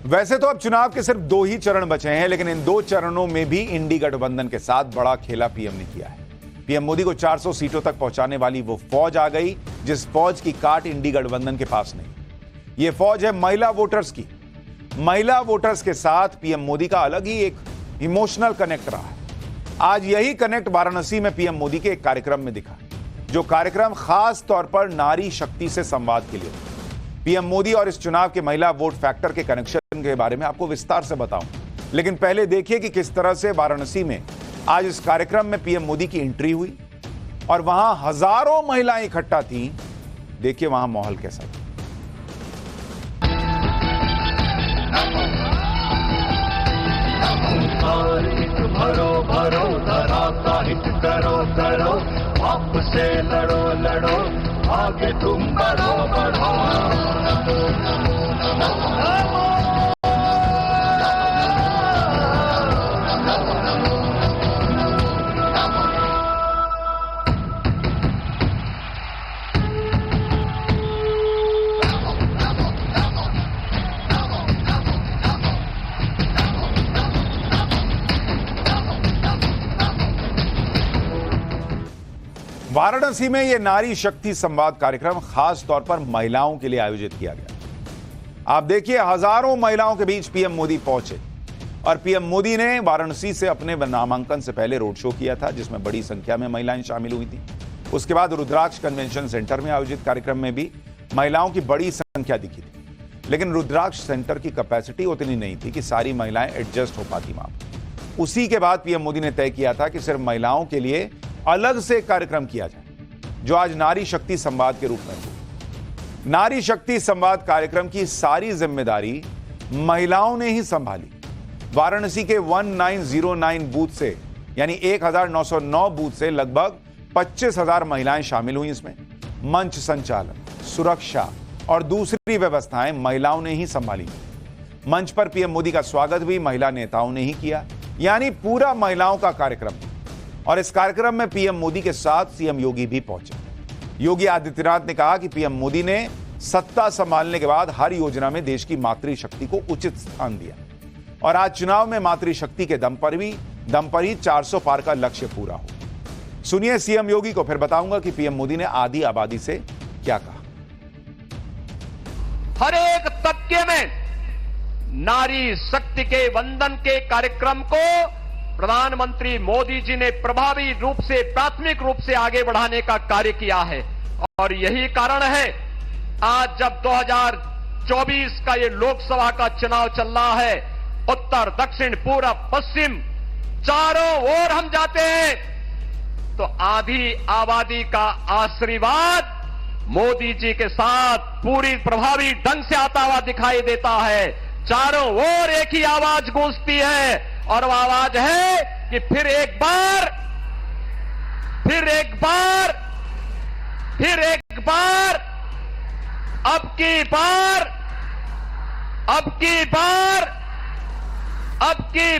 वैसे तो अब चुनाव के सिर्फ 2 ही चरण बचे हैं, लेकिन इन 2 चरणों में भी इंडी गठबंधन के साथ बड़ा खेला पीएम ने किया है। पीएम मोदी को 400 सीटों तक पहुंचाने वाली वो फौज आ गई जिस फौज की काट इंडी गठबंधन के पास नहीं। ये फौज है महिला वोटर्स की। महिला वोटर्स के साथ पीएम मोदी का अलग ही एक इमोशनल कनेक्ट रहा है। आज यही कनेक्ट वाराणसी में पीएम मोदी के एक कार्यक्रम में दिखा, जो कार्यक्रम खास तौर पर नारी शक्ति से संवाद के लिए। पीएम मोदी और इस चुनाव के महिला वोट फैक्टर के कनेक्शन के बारे में आपको विस्तार से बताऊं, लेकिन पहले देखिए कि किस तरह से वाराणसी में आज इस कार्यक्रम में पीएम मोदी की एंट्री हुई और वहां हजारों महिलाएं इकट्ठा थीं। देखिए वहां माहौल कैसा था। भरो भरो धरा हिट करो करो, पाप से लड़ो लड़ो, आगे तुम बढ़ो बढ़ो। वाराणसी में यह नारी शक्ति संवाद कार्यक्रम खास तौर पर महिलाओं के लिए आयोजित किया गया। आप देखिए हजारों महिलाओं के बीच पीएम मोदी पहुंचे और पीएम मोदी ने वाराणसी से अपने नामांकन से पहले रोड शो किया था, जिसमें बड़ी संख्या में महिलाएं शामिल हुई थी। उसके बाद रुद्राक्ष कन्वेंशन सेंटर में आयोजित कार्यक्रम में भी महिलाओं की बड़ी संख्या दिखी थी, लेकिन रुद्राक्ष सेंटर की कैपेसिटी उतनी नहीं थी कि सारी महिलाएं एडजस्ट हो पाती वहां। उसी के बाद पीएम मोदी ने तय किया था कि सिर्फ महिलाओं के लिए अलग से कार्यक्रम किया जाए, जो आज नारी शक्ति संवाद के रूप में हुआ। नारी शक्ति संवाद कार्यक्रम की सारी जिम्मेदारी महिलाओं ने ही संभाली। वाराणसी के 1909 बूथ से यानी 1909 बूथ से लगभग 25,000 महिलाएं शामिल हुई। इसमें मंच संचालन, सुरक्षा और दूसरी व्यवस्थाएं महिलाओं ने ही संभाली। मंच पर पीएम मोदी का स्वागत भी महिला नेताओं ने ही किया, यानी पूरा महिलाओं का कार्यक्रम। और इस कार्यक्रम में पीएम मोदी के साथ सीएम योगी भी पहुंचे। योगी आदित्यनाथ ने कहा कि पीएम मोदी ने सत्ता संभालने के बाद हर योजना में देश की मातृशक्ति को उचित स्थान दिया और आज चुनाव में मातृशक्ति के दम पर ही 400 पार का लक्ष्य पूरा हो। सुनिए सीएम योगी को, फिर बताऊंगा कि पीएम मोदी ने आधी आबादी से क्या कहा। हर एक तबके में नारी शक्ति के वंदन के कार्यक्रम को प्रधानमंत्री मोदी जी ने प्रभावी रूप से, प्राथमिक रूप से आगे बढ़ाने का कार्य किया है। और यही कारण है आज जब 2024 का ये लोकसभा का चुनाव चल रहा है, उत्तर, दक्षिण, पूरब, पश्चिम चारों ओर हम जाते हैं तो आधी आबादी का आशीर्वाद मोदी जी के साथ पूरी प्रभावी ढंग से आता हुआ दिखाई देता है। चारों ओर एक ही आवाज गूंजती है और वह आवाज है कि फिर एक बार अब की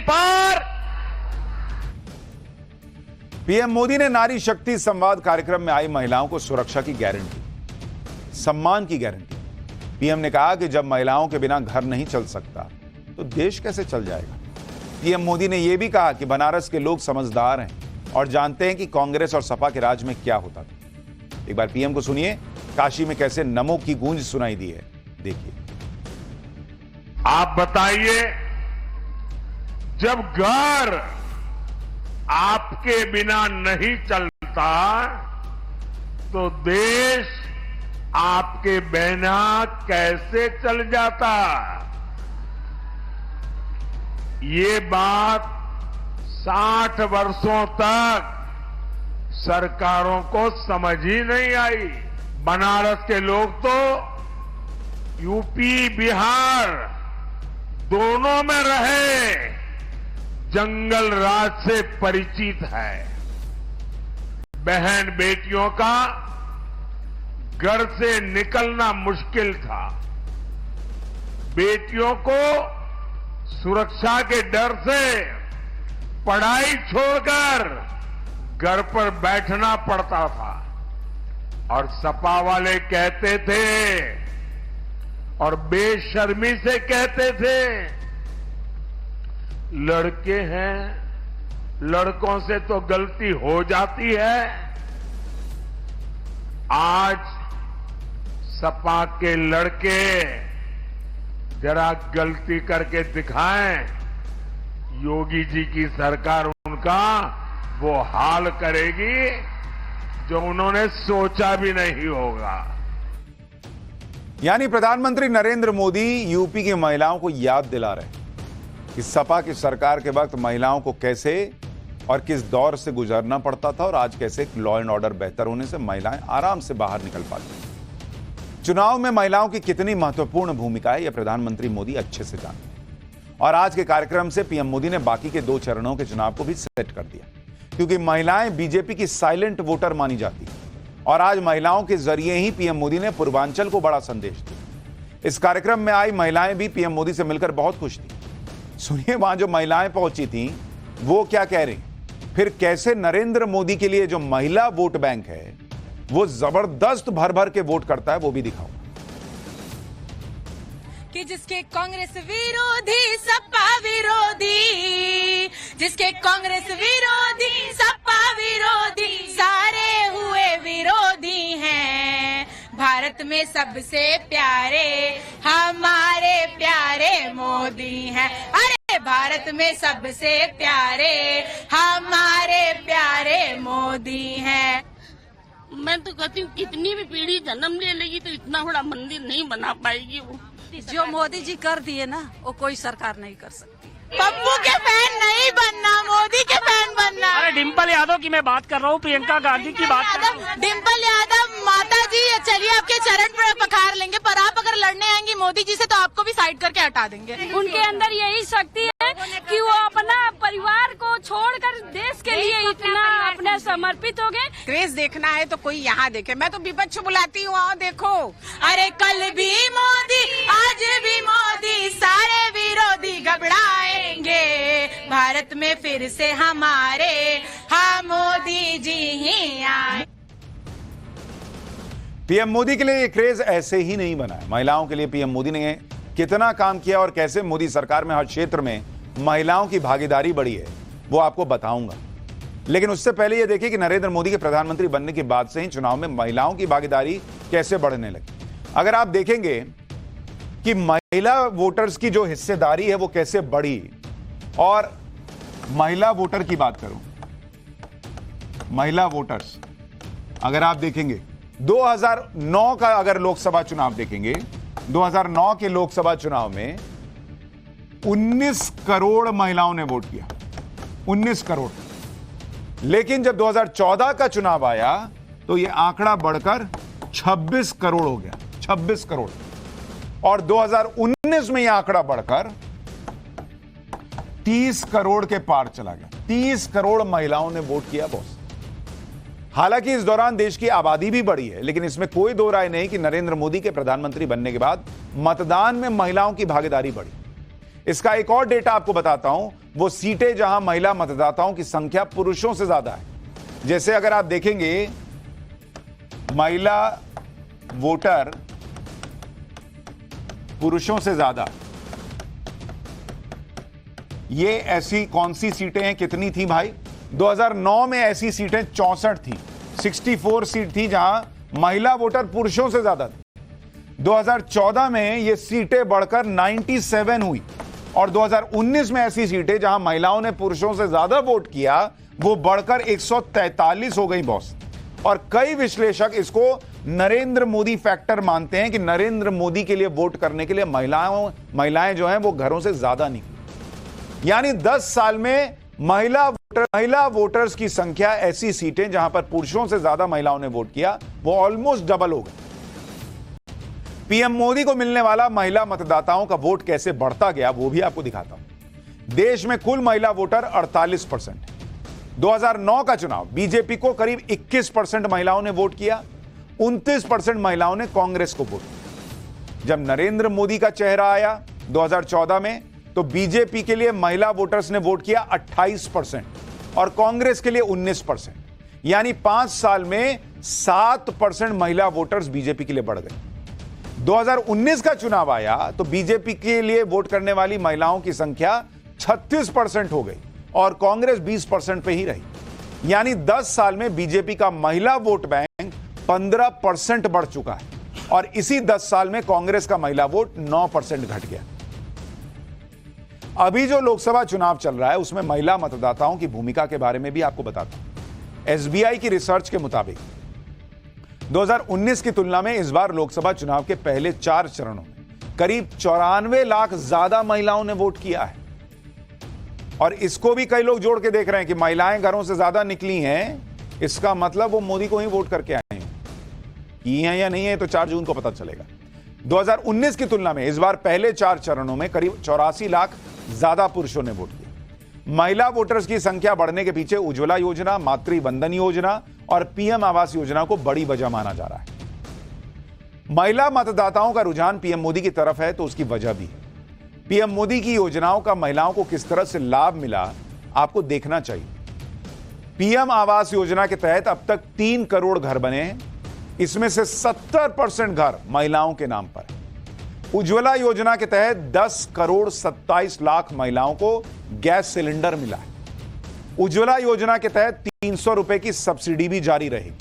बार। पीएम मोदी ने नारी शक्ति संवाद कार्यक्रम में आई महिलाओं को सुरक्षा की गारंटी, सम्मान की गारंटी। पीएम ने कहा कि जब महिलाओं के बिना घर नहीं चल सकता तो देश कैसे चल जाएगा। पीएम मोदी ने यह भी कहा कि बनारस के लोग समझदार हैं और जानते हैं कि कांग्रेस और सपा के राज में क्या होता था। एक बार पीएम को सुनिए काशी में कैसे नमो की गूंज सुनाई दी है, देखिए। आप बताइए, जब घर आपके बिना नहीं चलता तो देश आपके बिना कैसे चल जाता। ये बात 60 वर्षों तक सरकारों को समझ ही नहीं आई। बनारस के लोग तो यूपी, बिहार दोनों में रहे, जंगल राज से परिचित है। बहन बेटियों का घर से निकलना मुश्किल था। बेटियों को सुरक्षा के डर से पढ़ाई छोड़कर घर पर बैठना पड़ता था और सपा वाले कहते थे और बेशर्मी से कहते थे लड़के हैं, लड़कों से तो गलती हो जाती है। आज सपा के लड़के जरा गलती करके दिखाएं, योगी जी की सरकार उनका वो हाल करेगी जो उन्होंने सोचा भी नहीं होगा। यानी प्रधानमंत्री नरेंद्र मोदी यूपी की महिलाओं को याद दिला रहे हैं कि सपा की सरकार के वक्त महिलाओं को कैसे और किस दौर से गुजरना पड़ता था और आज कैसे लॉ एंड ऑर्डर बेहतर होने से महिलाएं आराम से बाहर निकल पाती हैं। चुनाव में महिलाओं की कितनी महत्वपूर्ण भूमिका है यह प्रधानमंत्री मोदी अच्छे से जानते हैं और आज के कार्यक्रम से पीएम मोदी ने बाकी के 2 चरणों के चुनाव को भी सेट कर दिया, क्योंकि महिलाएं बीजेपी की साइलेंट वोटर मानी जाती है और आज महिलाओं के जरिए ही पीएम मोदी ने पूर्वांचल को बड़ा संदेश दिया। इस कार्यक्रम में आई महिलाएं भी पीएम मोदी से मिलकर बहुत खुश थी। सुनिए वहां जो महिलाएं पहुंची थी वो क्या कह रही, फिर कैसे नरेंद्र मोदी के लिए जो महिला वोट बैंक है वो जबरदस्त भर भर के वोट करता है, वो भी दिखाऊं कि जिसके कांग्रेस विरोधी सपा विरोधी, जिसके कांग्रेस विरोधी सपा विरोधी सारे हुए विरोधी हैं। भारत में सबसे प्यारे हमारे प्यारे मोदी हैं। अरे भारत में सबसे प्यारे हमारे प्यारे मोदी हैं। मैं तो कहती हूँ कितनी भी पीढ़ी जन्म ले लेगी तो इतना बड़ा मंदिर नहीं बना पाएगी वो। जो मोदी जी कर दिए ना वो कोई सरकार नहीं कर सकती। पप्पू के फैन नहीं बनना, मोदी के फैन बनना। अरे डिम्पल यादव की मैं बात कर रहा हूँ, प्रियंका गांधी की बात कर रहा हूँ। डिम्पल यादव माता जी चलिए आपके चरण पर पखार लेंगे, पर आप अगर लड़ने आएंगी मोदी जी से तो आपको भी साइड करके हटा देंगे। उनके अंदर यही शक्ति है कि वो अपना परिवार को छोड़कर देश के लिए इतना अपने समर्पित हो गए। क्रेज देखना है तो कोई यहाँ देखे, मैं तो विपक्ष बुलाती हूँ, आओ देखो। अरे कल भी मोदी आज भी मोदी सारे विरोधी घबराएंगे। भारत में फिर से हमारे हाँ मोदी जी ही आए। पीएम मोदी के लिए ये क्रेज ऐसे ही नहीं बना है। महिलाओं के लिए पीएम मोदी ने कितना काम किया और कैसे मोदी सरकार में हर क्षेत्र में महिलाओं की भागीदारी बढ़ी है वो आपको बताऊंगा। लेकिन उससे पहले ये देखिए कि नरेंद्र मोदी के प्रधानमंत्री बनने के बाद से ही चुनाव में महिलाओं की भागीदारी कैसे बढ़ने लगी। अगर आप देखेंगे कि महिला वोटर्स की जो हिस्सेदारी है वो कैसे बढ़ी, और महिला वोटर की बात करूं, महिला वोटर्स अगर आप देखेंगे 2009 का अगर लोकसभा चुनाव देखेंगे, 2009 के लोकसभा चुनाव में 19 करोड़ महिलाओं ने वोट किया, 19 करोड़। लेकिन जब 2014 का चुनाव आया तो यह आंकड़ा बढ़कर 26 करोड़ हो गया, 26 करोड़। और 2019 में यह आंकड़ा बढ़कर 30 करोड़ के पार चला गया। 30 करोड़ महिलाओं ने वोट किया बॉस। हालांकि इस दौरान देश की आबादी भी बढ़ी है, लेकिन इसमें कोई दो राय नहीं कि नरेंद्र मोदी के प्रधानमंत्री बनने के बाद मतदान में महिलाओं की भागीदारी बढ़ी। इसका एक और डेटा आपको बताता हूं, वो सीटें जहां महिला मतदाताओं की संख्या पुरुषों से ज्यादा है। जैसे अगर आप देखेंगे महिला वोटर पुरुषों से ज्यादा, ये ऐसी कौन सी सीटें हैं, कितनी थी भाई? 2009 में ऐसी सीटें 64 थी, 64 सीट थी जहां महिला वोटर पुरुषों से ज्यादा थी। 2014 में ये सीटें बढ़कर 97 हुई और 2019 में ऐसी सीटें जहां महिलाओं ने पुरुषों से ज्यादा वोट किया वो बढ़कर 143 हो गई बॉस। और कई विश्लेषक इसको नरेंद्र मोदी फैक्टर मानते हैं कि नरेंद्र मोदी के लिए वोट करने के लिए महिलाएं जो हैं वो घरों से ज्यादा निकली। यानी 10 साल में महिला वोटर्स की संख्या, ऐसी सीटें जहां पर पुरुषों से ज्यादा महिलाओं ने वोट किया, वो ऑलमोस्ट डबल हो गई। पीएम मोदी को मिलने वाला महिला मतदाताओं का वोट कैसे बढ़ता गया वो भी आपको दिखाता हूं। देश में कुल महिला वोटर 48% है। 2009 का चुनाव बीजेपी को करीब 21% महिलाओं ने वोट किया, 29% महिलाओं ने कांग्रेस को वोट किया। जब नरेंद्र मोदी का चेहरा आया 2014 में तो बीजेपी के लिए महिला वोटर्स ने वोट किया 28% और कांग्रेस के लिए 19%। यानी 5 साल में 7% महिला वोटर्स बीजेपी के लिए बढ़ गए। 2019 का चुनाव आया तो बीजेपी के लिए वोट करने वाली महिलाओं की संख्या 36% हो गई और कांग्रेस 20% पे ही रही। यानी 10 साल में बीजेपी का महिला वोट बैंक 15% बढ़ चुका है और इसी 10 साल में कांग्रेस का महिला वोट 9% घट गया। अभी जो लोकसभा चुनाव चल रहा है उसमें महिला मतदाताओं की भूमिका के बारे में भी आपको बताता हूं। एसबीआई की रिसर्च के मुताबिक 2019 की तुलना में इस बार लोकसभा चुनाव के पहले 4 चरणों में करीब 94 लाख ज्यादा महिलाओं ने वोट किया है। और इसको भी कई लोग जोड़ के देख रहे हैं कि महिलाएं घरों से ज्यादा निकली हैं, इसका मतलब वो मोदी को ही वोट करके आए हैं। की हैं या नहीं है तो 4 जून को पता चलेगा। 2019 की तुलना में इस बार पहले 4 चरणों में करीब 84 लाख ज्यादा पुरुषों ने वोट किया। महिला वोटर्स की संख्या बढ़ने के पीछे उज्ज्वला योजना, मातृ वंदन योजना और पीएम आवास योजना को बड़ी वजह माना जा रहा है। महिला मतदाताओं का रुझान पीएम मोदी की तरफ है तो उसकी वजह भी है। पीएम मोदी की योजनाओं का महिलाओं को किस तरह से लाभ मिला आपको देखना चाहिए। पीएम आवास योजना के तहत अब तक 3 करोड़ घर बने हैं, इसमें से 70% घर महिलाओं के नाम पर। उज्ज्वला योजना के तहत 10 करोड़ 27 लाख महिलाओं को गैस सिलेंडर मिला है। उज्ज्वला योजना के तहत 300 रुपए की सब्सिडी भी जारी रहेगी।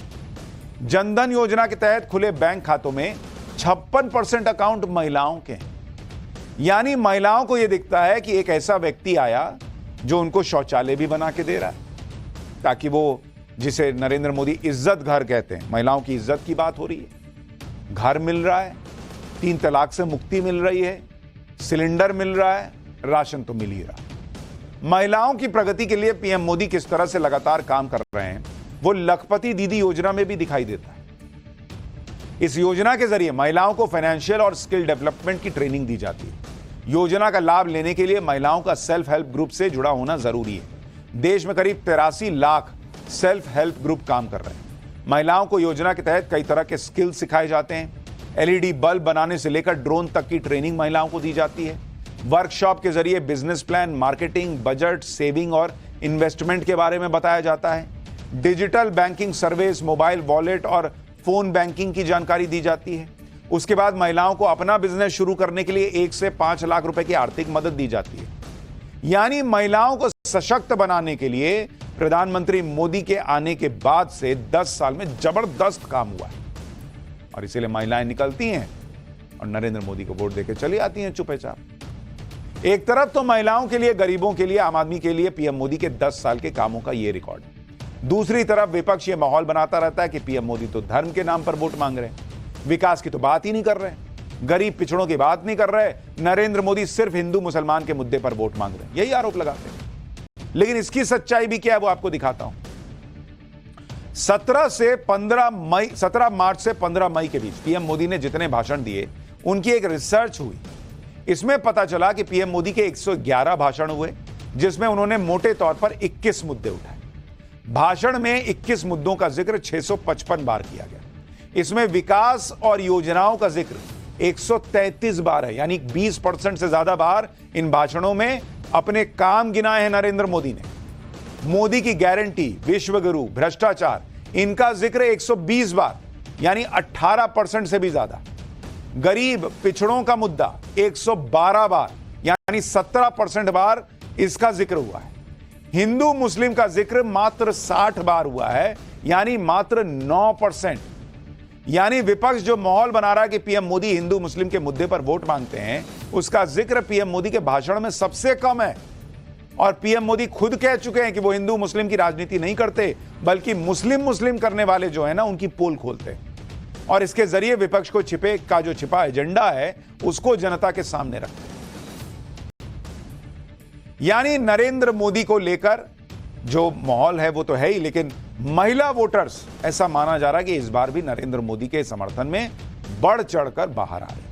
जनधन योजना के तहत खुले बैंक खातों में 56% अकाउंट महिलाओं के हैं। यानी महिलाओं को यह दिखता है कि एक ऐसा व्यक्ति आया जो उनको शौचालय भी बना के दे रहा है ताकि वो, जिसे नरेंद्र मोदी इज्जत घर कहते हैं, महिलाओं की इज्जत की बात हो रही है। घर मिल रहा है, 3 तलाक से मुक्ति मिल रही है, सिलेंडर मिल रहा है, राशन तो मिल ही रहा। महिलाओं की प्रगति के लिए पीएम मोदी किस तरह से लगातार काम कर रहे हैं वो लखपति दीदी योजना में भी दिखाई देता है। इस योजना के जरिए महिलाओं को फाइनेंशियल और स्किल डेवलपमेंट की ट्रेनिंग दी जाती है। योजना का लाभ लेने के लिए महिलाओं का सेल्फ हेल्प ग्रुप से जुड़ा होना जरूरी है। देश में करीब 83 लाख सेल्फ हेल्प ग्रुप काम कर रहे हैं। महिलाओं को योजना के तहत कई तरह के स्किल सिखाए जाते हैं। एलईडी बल्ब बनाने से लेकर ड्रोन तक की ट्रेनिंग महिलाओं को दी जाती है। वर्कशॉप के जरिए business plan, marketing, budget, saving और इन्वेस्टमेंट के बारे में बताया जाता है। Digital banking service, mobile wallet और फोन बैंकिंग की जानकारी दी जाती है। उसके बाद महिलाओं को अपना बिजनेस शुरू करने के लिए 1 से 5 लाख रुपए की आर्थिक मदद दी जाती है। यानी महिलाओं को सशक्त बनाने के लिए प्रधानमंत्री मोदी के आने के बाद से 10 साल में जबरदस्त काम हुआ है और इसीलिए महिलाएं निकलती हैं और नरेंद्र मोदी को वोट देकर चली आती हैं चुपचाप। एक तरफ तो महिलाओं के लिए, गरीबों के लिए, आम आदमी के लिए पीएम मोदी के 10 साल के कामों का यह रिकॉर्ड है। दूसरी तरफ विपक्ष ये माहौल बनाता रहता है कि पीएम मोदी तो धर्म के नाम पर वोट मांग रहे हैं, विकास की तो बात ही नहीं कर रहे, गरीब पिछड़ों की बात नहीं कर रहे, नरेंद्र मोदी सिर्फ हिंदू मुसलमान के मुद्दे पर वोट मांग रहे हैं, यही आरोप लगाते हैं। लेकिन इसकी सच्चाई भी क्या है वो आपको दिखाता हूं। 17 मार्च से 15 मई के बीच पीएम मोदी ने जितने भाषण दिए उनकी एक रिसर्च हुई। इसमें पता चला कि पीएम मोदी के 111 भाषण हुए जिसमें उन्होंने मोटे तौर पर 21 मुद्दे उठाए। भाषण में 21 मुद्दों का जिक्र 655 बार किया गया। इसमें विकास और योजनाओं का जिक्र 133 बार है, यानी 20% से ज्यादा बार इन भाषणों में अपने काम गिनाए हैं नरेंद्र मोदी ने। मोदी की गारंटी, विश्वगुरु, भ्रष्टाचार, इनका जिक्र 120 बार, यानी 18% से भी ज्यादा। गरीब पिछड़ों का मुद्दा 112 बार, यानी 17% बार इसका जिक्र हुआ है। हिंदू मुस्लिम का जिक्र मात्र 60 बार हुआ है, यानी मात्र 9%। यानी विपक्ष जो माहौल बना रहा है कि पीएम मोदी हिंदू मुस्लिम के मुद्दे पर वोट मांगते हैं, उसका जिक्र पीएम मोदी के भाषण में सबसे कम है। और पीएम मोदी खुद कह चुके हैं कि वो हिंदू मुस्लिम की राजनीति नहीं करते, बल्कि मुस्लिम मुस्लिम करने वाले जो है ना, उनकी पोल खोलते हैं और इसके जरिए विपक्ष को जो छिपा एजेंडा है उसको जनता के सामने रखते हैं। यानी नरेंद्र मोदी को लेकर जो माहौल है वो तो है ही, लेकिन महिला वोटर्स, ऐसा माना जा रहा है कि इस बार भी नरेंद्र मोदी के समर्थन में बढ़ चढ़कर बाहर आ रहे हैं।